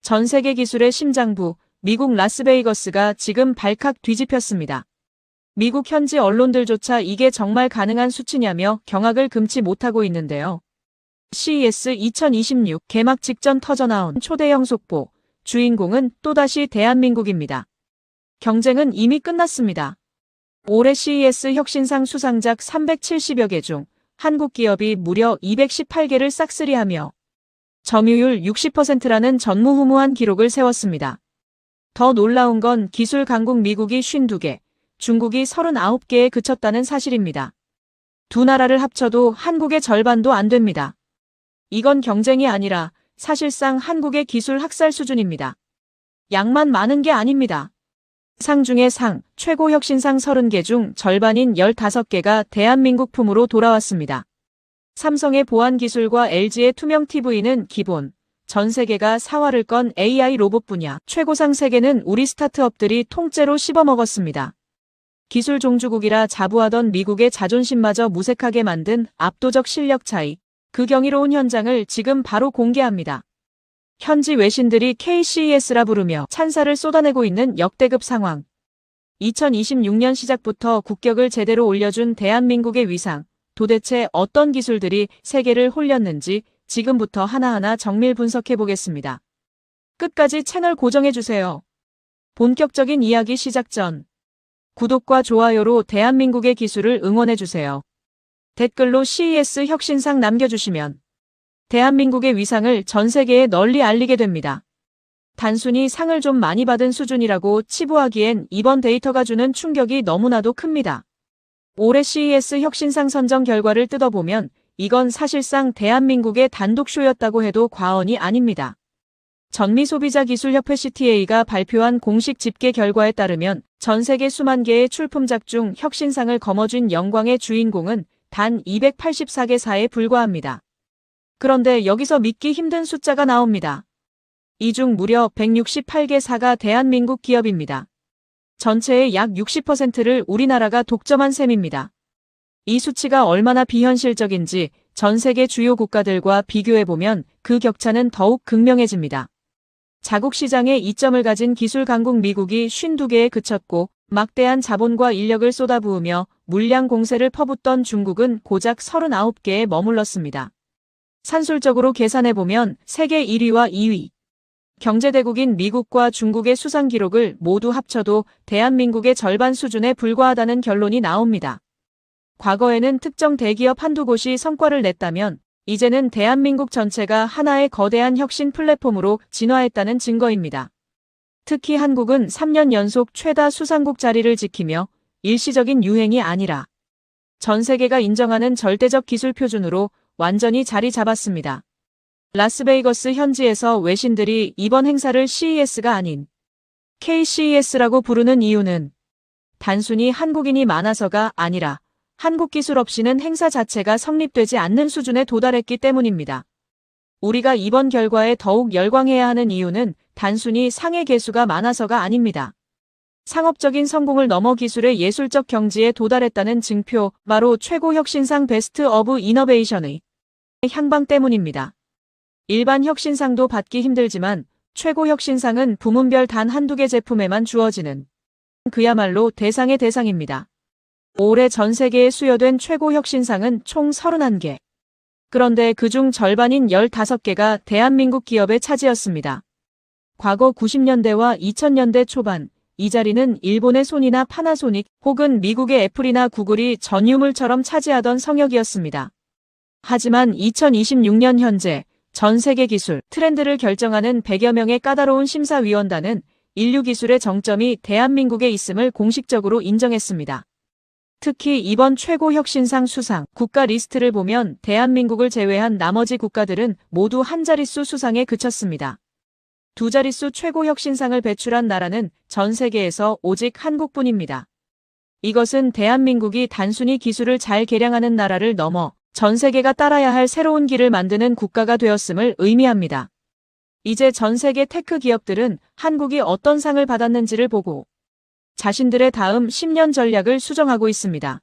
전 세계 기술의 심장부, 미국 라스베이거스가 지금 발칵 뒤집혔습니다. 미국 현지 언론들조차 이게 정말 가능한 수치냐며 경악을 금치 못하고 있는데요. CES 2026 개막 직전 터져나온 초대형 속보, 주인공은 또다시 대한민국입니다. 경쟁은 이미 끝났습니다. 올해 CES 혁신상 수상작 370여 개 중 한국 기업이 무려 218개를 싹쓸이하며 점유율 60%라는 전무후무한 기록을 세웠습니다. 더 놀라운 건 기술 강국 미국이 52개, 중국이 39개에 그쳤다는 사실입니다. 두 나라를 합쳐도 한국의 절반도 안 됩니다. 이건 경쟁이 아니라 사실상 한국의 기술 학살 수준입니다. 양만 많은 게 아닙니다. 상 중에 상, 최고 혁신상 30개 중 절반인 15개가 대한민국 품으로 돌아왔습니다. 삼성의 보안 기술과 LG의 투명 TV는 기본, 전 세계가 사활을 건 AI 로봇 분야 최고상 3개는 우리 스타트업들이 통째로 씹어먹었습니다. 기술 종주국이라 자부하던 미국의 자존심마저 무색하게 만든 압도적 실력 차이, 그 경이로운 현장을 지금 바로 공개합니다. 현지 외신들이 KCES라 부르며 찬사를 쏟아내고 있는 역대급 상황. 2026년 시작부터 국격을 제대로 올려준 대한민국의 위상, 도대체 어떤 기술들이 세계를 홀렸는지 지금부터 하나하나 정밀 분석해 보겠습니다. 끝까지 채널 고정해주세요. 본격적인 이야기 시작 전 구독과 좋아요로 대한민국의 기술을 응원해주세요. 댓글로 CES 혁신상 남겨주시면 대한민국의 위상을 전 세계에 널리 알리게 됩니다. 단순히 상을 좀 많이 받은 수준이라고 치부하기엔 이번 데이터가 주는 충격이 너무나도 큽니다. 올해 CES 혁신상 선정 결과를 뜯어보면 이건 사실상 대한민국의 단독쇼였다고 해도 과언이 아닙니다. 전미소비자기술협회 CTA가 발표한 공식 집계 결과에 따르면 전 세계 수만 개의 출품작 중 혁신상을 거머쥔 영광의 주인공은 단 284개사에 불과합니다. 그런데 여기서 믿기 힘든 숫자가 나옵니다. 이 중 무려 168개사가 대한민국 기업입니다. 전체의 약 60%를 우리나라가 독점한 셈입니다. 이 수치가 얼마나 비현실적인지 전 세계 주요 국가들과 비교해보면 그 격차는 더욱 극명해집니다. 자국 시장에 이점을 가진 기술 강국 미국이 52개에 그쳤고 막대한 자본과 인력을 쏟아부으며 물량 공세를 퍼붓던 중국은 고작 39개에 머물렀습니다. 산술적으로 계산해보면 세계 1위와 2위, 경제대국인 미국과 중국의 수상 기록을 모두 합쳐도 대한민국의 절반 수준에 불과하다는 결론이 나옵니다. 과거에는 특정 대기업 한두 곳이 성과를 냈다면 이제는 대한민국 전체가 하나의 거대한 혁신 플랫폼으로 진화했다는 증거입니다. 특히 한국은 3년 연속 최다 수상국 자리를 지키며 일시적인 유행이 아니라 전 세계가 인정하는 절대적 기술 표준으로 완전히 자리 잡았습니다. 라스베이거스 현지에서 외신들이 이번 행사를 CES가 아닌 KCES라고 부르는 이유는 단순히 한국인이 많아서가 아니라 한국 기술 없이는 행사 자체가 성립되지 않는 수준에 도달했기 때문입니다. 우리가 이번 결과에 더욱 열광해야 하는 이유는 단순히 상의 개수가 많아서가 아닙니다. 상업적인 성공을 넘어 기술의 예술적 경지에 도달했다는 증표, 바로 최고 혁신상 베스트 오브 이너베이션의 향방 때문입니다. 일반 혁신상도 받기 힘들지만 최고 혁신상은 부문별 단 한두 개 제품에만 주어지는 그야말로 대상의 대상입니다. 올해 전 세계에 수여된 최고 혁신상은 총 31개. 그런데 그중 절반인 15개가 대한민국 기업의 차지였습니다. 과거 90년대와 2000년대 초반, 이 자리는 일본의 소니나 파나소닉 혹은 미국의 애플이나 구글이 전유물처럼 차지하던 성역이었습니다. 하지만 2026년 현재 전 세계 기술 트렌드를 결정하는 100여 명의 까다로운 심사위원단은 인류 기술의 정점이 대한민국에 있음을 공식적으로 인정했습니다. 특히 이번 최고 혁신상 수상 국가 리스트를 보면 대한민국을 제외한 나머지 국가들은 모두 한 자릿수 수상에 그쳤습니다. 두 자릿수 최고 혁신상을 배출한 나라는 전 세계에서 오직 한국뿐입니다. 이것은 대한민국이 단순히 기술을 잘 개량하는 나라를 넘어 전 세계가 따라야 할 새로운 길을 만드는 국가가 되었음을 의미합니다. 이제 전 세계 테크 기업들은 한국이 어떤 상을 받았는지를 보고 자신들의 다음 10년 전략을 수정하고 있습니다.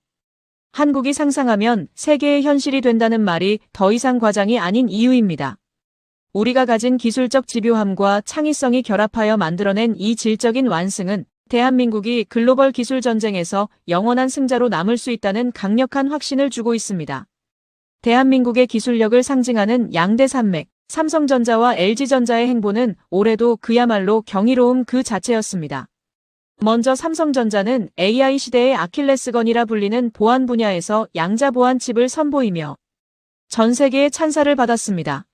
한국이 상상하면 세계의 현실이 된다는 말이 더 이상 과장이 아닌 이유입니다. 우리가 가진 기술적 집요함과 창의성이 결합하여 만들어낸 이 질적인 완승은 대한민국이 글로벌 기술 전쟁에서 영원한 승자로 남을 수 있다는 강력한 확신을 주고 있습니다. 대한민국의 기술력을 상징하는 양대 산맥, 삼성전자와 LG전자의 행보는 올해도 그야말로 경이로움 그 자체였습니다. 먼저 삼성전자는 AI 시대의 아킬레스건이라 불리는 보안 분야에서 양자 보안 칩을 선보이며 전 세계의 찬사를 받았습니다.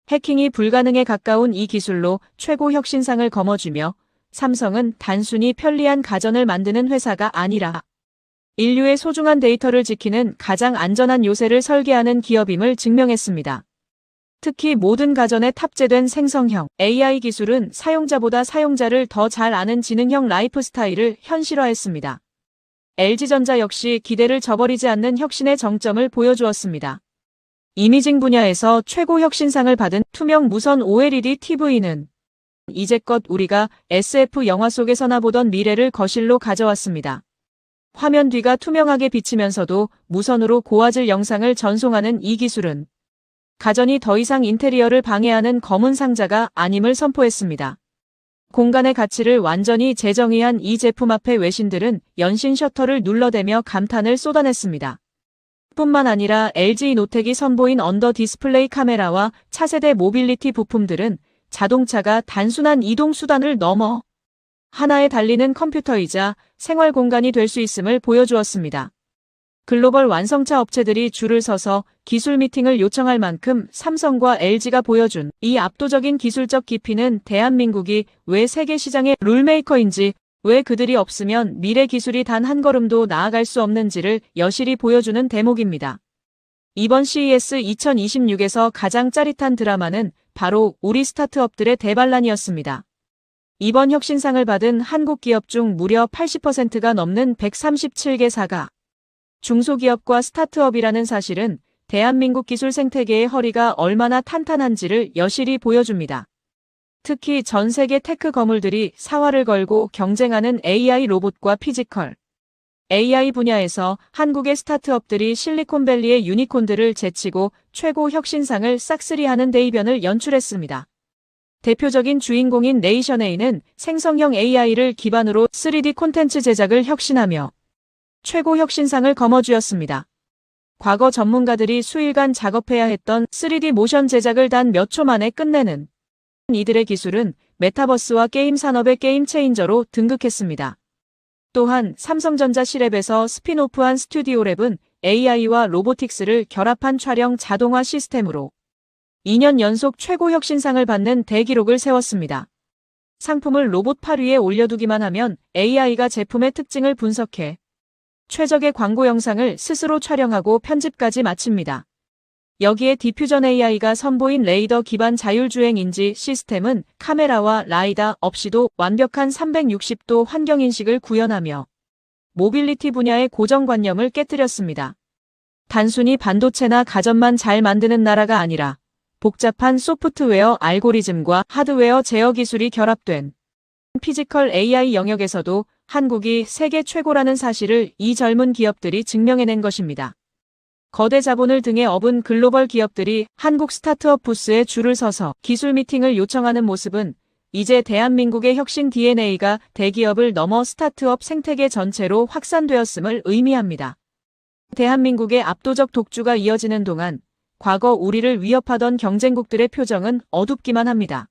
해킹이 불가능에 가까운 이 기술로 최고 혁신상을 거머쥐며 삼성은 단순히 편리한 가전을 만드는 회사가 아니라 인류의 소중한 데이터를 지키는 가장 안전한 요새를 설계하는 기업임을 증명했습니다. 특히 모든 가전에 탑재된 생성형 AI 기술은 사용자보다 사용자를 더 잘 아는 지능형 라이프 스타일을 현실화했습니다. LG전자 역시 기대를 저버리지 않는 혁신의 정점을 보여주었습니다. 이미징 분야에서 최고 혁신상을 받은 투명 무선 OLED TV는 이제껏 우리가 SF 영화 속에서나 보던 미래를 거실로 가져왔습니다. 화면 뒤가 투명하게 비치면서도 무선으로 고화질 영상을 전송하는 이 기술은 가전이 더 이상 인테리어를 방해하는 검은 상자가 아님을 선포했습니다. 공간의 가치를 완전히 재정의한 이 제품 앞에 외신들은 연신 셔터를 눌러대며 감탄을 쏟아냈습니다. 뿐만 아니라 LG 이노텍이 선보인 언더 디스플레이 카메라와 차세대 모빌리티 부품들은 자동차가 단순한 이동 수단을 넘어 하나에 달리는 컴퓨터이자 생활 공간이 될 수 있음을 보여주었습니다. 글로벌 완성차 업체들이 줄을 서서 기술 미팅을 요청할 만큼 삼성과 LG가 보여준 이 압도적인 기술적 깊이는 대한민국이 왜 세계 시장의 룰메이커인지, 왜 그들이 없으면 미래 기술이 단 한 걸음도 나아갈 수 없는지를 여실히 보여주는 대목입니다. 이번 CES 2026에서 가장 짜릿한 드라마는 바로 우리 스타트업들의 대반란이었습니다. 이번 혁신상을 받은 한국 기업 중 무려 80%가 넘는 137개사가 중소기업과 스타트업이라는 사실은 대한민국 기술 생태계의 허리가 얼마나 탄탄한지를 여실히 보여줍니다. 특히 전 세계 테크 거물들이 사활을 걸고 경쟁하는 AI 로봇과 피지컬 AI 분야에서 한국의 스타트업들이 실리콘밸리의 유니콘들을 제치고 최고 혁신상을 싹쓸이하는 대이변을 연출했습니다. 대표적인 주인공인 네이션A는 생성형 AI를 기반으로 3D 콘텐츠 제작을 혁신하며 최고 혁신상을 거머쥐었습니다. 과거 전문가들이 수일간 작업해야 했던 3D 모션 제작을 단 몇 초 만에 끝내는 이들의 기술은 메타버스와 게임 산업의 게임 체인저로 등극했습니다. 또한 삼성전자 C랩에서 스핀오프한 스튜디오랩은 AI와 로보틱스를 결합한 촬영 자동화 시스템으로 2년 연속 최고 혁신상을 받는 대기록을 세웠습니다. 상품을 로봇 팔 위에 올려두기만 하면 AI가 제품의 특징을 분석해 최적의 광고 영상을 스스로 촬영하고 편집까지 마칩니다. 여기에 디퓨전 AI가 선보인 레이더 기반 자율주행 인지 시스템은 카메라와 라이다 없이도 완벽한 360도 환경인식을 구현하며 모빌리티 분야의 고정관념을 깨뜨렸습니다. 단순히 반도체나 가전만 잘 만드는 나라가 아니라 복잡한 소프트웨어 알고리즘과 하드웨어 제어 기술이 결합된 피지컬 AI 영역에서도 한국이 세계 최고라는 사실을 이 젊은 기업들이 증명해낸 것입니다. 거대 자본을 등에 업은 글로벌 기업들이 한국 스타트업 부스에 줄을 서서 기술 미팅을 요청하는 모습은 이제 대한민국의 혁신 DNA가 대기업을 넘어 스타트업 생태계 전체로 확산되었음을 의미합니다. 대한민국의 압도적 독주가 이어지는 동안 과거 우리를 위협하던 경쟁국들의 표정은 어둡기만 합니다.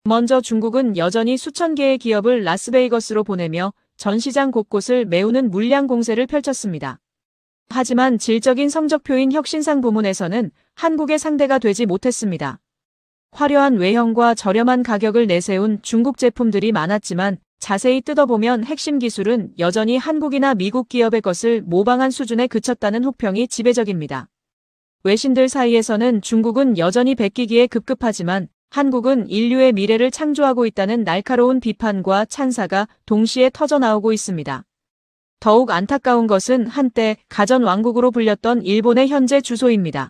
먼저 중국은 여전히 수천 개의 기업을 라스베이거스로 보내며 전 시장 곳곳을 메우는 물량 공세를 펼쳤습니다. 하지만 질적인 성적표인 혁신상 부문에서는 한국의 상대가 되지 못했습니다. 화려한 외형과 저렴한 가격을 내세운 중국 제품들이 많았지만 자세히 뜯어보면 핵심 기술은 여전히 한국이나 미국 기업의 것을 모방한 수준에 그쳤다는 혹평이 지배적입니다. 외신들 사이에서는 중국은 여전히 베끼기에 급급하지만 한국은 인류의 미래를 창조하고 있다는 날카로운 비판과 찬사가 동시에 터져나오고 있습니다. 더욱 안타까운 것은 한때 가전 왕국으로 불렸던 일본의 현재 주소입니다.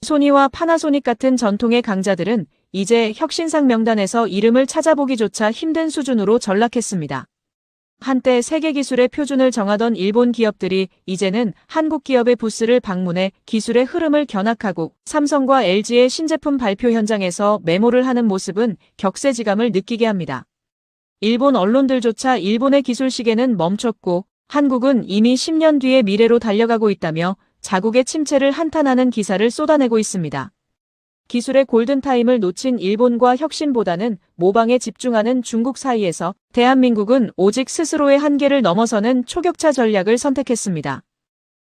소니와 파나소닉 같은 전통의 강자들은 이제 혁신상 명단에서 이름을 찾아보기조차 힘든 수준으로 전락했습니다. 한때 세계 기술의 표준을 정하던 일본 기업들이 이제는 한국 기업의 부스를 방문해 기술의 흐름을 견학하고 삼성과 LG의 신제품 발표 현장에서 메모를 하는 모습은 격세지감을 느끼게 합니다. 일본 언론들조차 일본의 기술 시계는 멈췄고 한국은 이미 10년 뒤의 미래로 달려가고 있다며 자국의 침체를 한탄하는 기사를 쏟아내고 있습니다. 기술의 골든타임을 놓친 일본과 혁신보다는 모방에 집중하는 중국 사이에서 대한민국은 오직 스스로의 한계를 넘어서는 초격차 전략을 선택했습니다.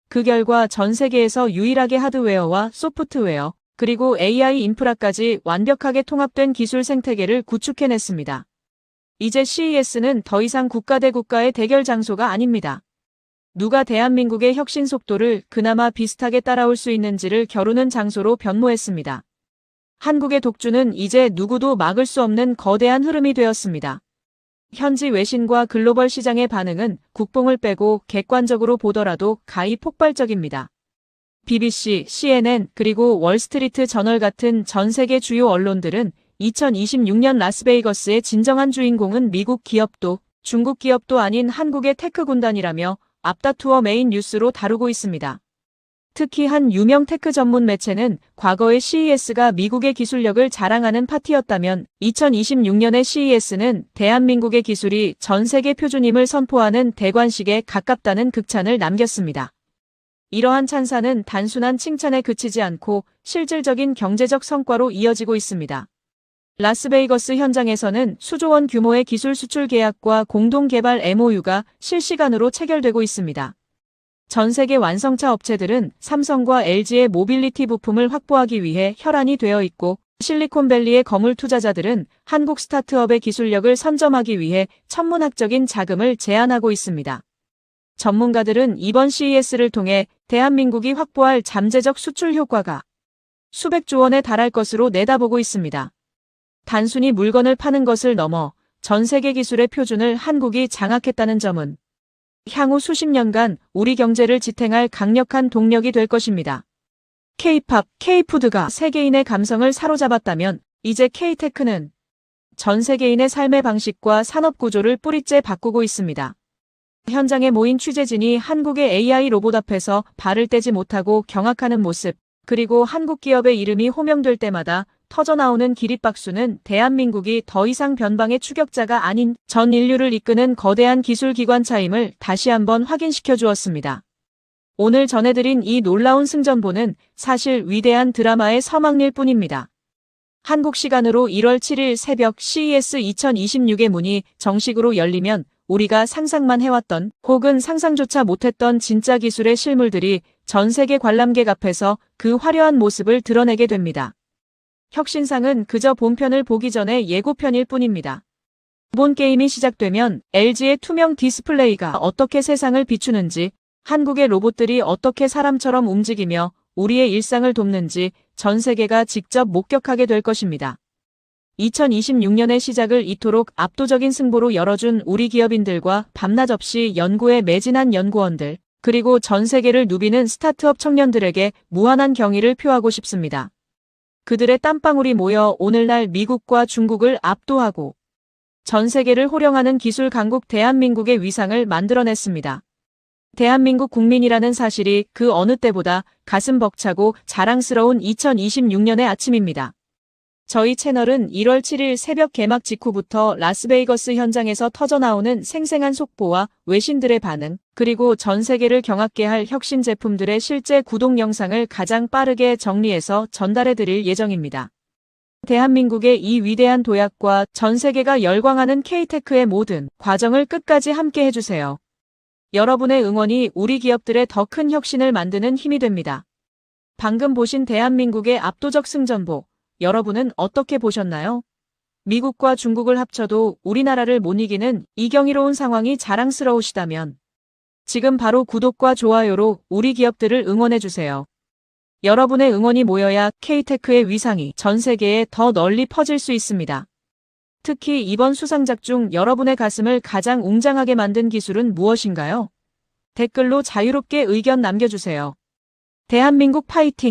그 결과 전 세계에서 유일하게 하드웨어와 소프트웨어, 그리고 AI 인프라까지 완벽하게 통합된 기술 생태계를 구축해냈습니다. 이제 CES는 더 이상 국가 대 국가의 대결 장소가 아닙니다. 누가 대한민국의 혁신 속도를 그나마 비슷하게 따라올 수 있는지를 겨루는 장소로 변모했습니다. 한국의 독주는 이제 누구도 막을 수 없는 거대한 흐름이 되었습니다. 현지 외신과 글로벌 시장의 반응은 국뽕을 빼고 객관적으로 보더라도 가히 폭발적입니다. BBC, CNN, 그리고 월스트리트 저널 같은 전 세계 주요 언론들은 2026년 라스베이거스의 진정한 주인공은 미국 기업도 중국 기업도 아닌 한국의 테크 군단이라며 앞다투어 메인 뉴스로 다루고 있습니다. 특히 한 유명 테크 전문 매체는 과거의 CES가 미국의 기술력을 자랑하는 파티였다면 2026년의 CES는 대한민국의 기술이 전 세계 표준임을 선포하는 대관식에 가깝다는 극찬을 남겼습니다. 이러한 찬사는 단순한 칭찬에 그치지 않고 실질적인 경제적 성과로 이어지고 있습니다. 라스베이거스 현장에서는 수조 원 규모의 기술 수출 계약과 공동 개발 MOU가 실시간으로 체결되고 있습니다. 전 세계 완성차 업체들은 삼성과 LG의 모빌리티 부품을 확보하기 위해 혈안이 되어 있고 실리콘밸리의 거물 투자자들은 한국 스타트업의 기술력을 선점하기 위해 천문학적인 자금을 제안하고 있습니다. 전문가들은 이번 CES를 통해 대한민국이 확보할 잠재적 수출 효과가 수백조 원에 달할 것으로 내다보고 있습니다. 단순히 물건을 파는 것을 넘어 전 세계 기술의 표준을 한국이 장악했다는 점은 향후 수십 년간 우리 경제를 지탱할 강력한 동력이 될 것입니다. K-팝, K-푸드가 세계인의 감성을 사로잡았다면 이제 K-테크는 전 세계인의 삶의 방식과 산업 구조를 뿌리째 바꾸고 있습니다. 현장에 모인 취재진이 한국의 AI 로봇 앞에서 발을 떼지 못하고 경악하는 모습, 그리고 한국 기업의 이름이 호명될 때마다 터져나오는 기립박수는 대한민국이 더 이상 변방의 추격자가 아닌 전 인류를 이끄는 거대한 기술 기관차임을 다시 한번 확인시켜 주었습니다. 오늘 전해드린 이 놀라운 승전보는 사실 위대한 드라마의 서막일 뿐입니다. 한국 시간으로 1월 7일 새벽 CES 2026의 문이 정식으로 열리면 우리가 상상만 해왔던 혹은 상상조차 못했던 진짜 기술의 실물들이 전 세계 관람객 앞에서 그 화려한 모습을 드러내게 됩니다. 혁신상은 그저 본편을 보기 전에 예고편일 뿐입니다. 본 게임이 시작되면 LG의 투명 디스플레이가 어떻게 세상을 비추는지, 한국의 로봇들이 어떻게 사람처럼 움직이며 우리의 일상을 돕는지 전 세계가 직접 목격하게 될 것입니다. 2026년의 시작을 이토록 압도적인 승부로 열어준 우리 기업인들과 밤낮 없이 연구에 매진한 연구원들, 그리고 전 세계를 누비는 스타트업 청년들에게 무한한 경의를 표하고 싶습니다. 그들의 땀방울이 모여 오늘날 미국과 중국을 압도하고 전 세계를 호령하는 기술 강국 대한민국의 위상을 만들어냈습니다. 대한민국 국민이라는 사실이 그 어느 때보다 가슴 벅차고 자랑스러운 2026년의 아침입니다. 저희 채널은 1월 7일 새벽 개막 직후부터 라스베이거스 현장에서 터져나오는 생생한 속보와 외신들의 반응, 그리고 전 세계를 경악게 할 혁신 제품들의 실제 구동 영상을 가장 빠르게 정리해서 전달해드릴 예정입니다. 대한민국의 이 위대한 도약과 전 세계가 열광하는 K-테크의 모든 과정을 끝까지 함께 해주세요. 여러분의 응원이 우리 기업들의 더 큰 혁신을 만드는 힘이 됩니다. 방금 보신 대한민국의 압도적 승전보, 여러분은 어떻게 보셨나요? 미국과 중국을 합쳐도 우리나라를 못 이기는 이 경이로운 상황이 자랑스러우시다면 지금 바로 구독과 좋아요로 우리 기업들을 응원해주세요. 여러분의 응원이 모여야 K-테크의 위상이 전 세계에 더 널리 퍼질 수 있습니다. 특히 이번 수상작 중 여러분의 가슴을 가장 웅장하게 만든 기술은 무엇인가요? 댓글로 자유롭게 의견 남겨주세요. 대한민국 파이팅!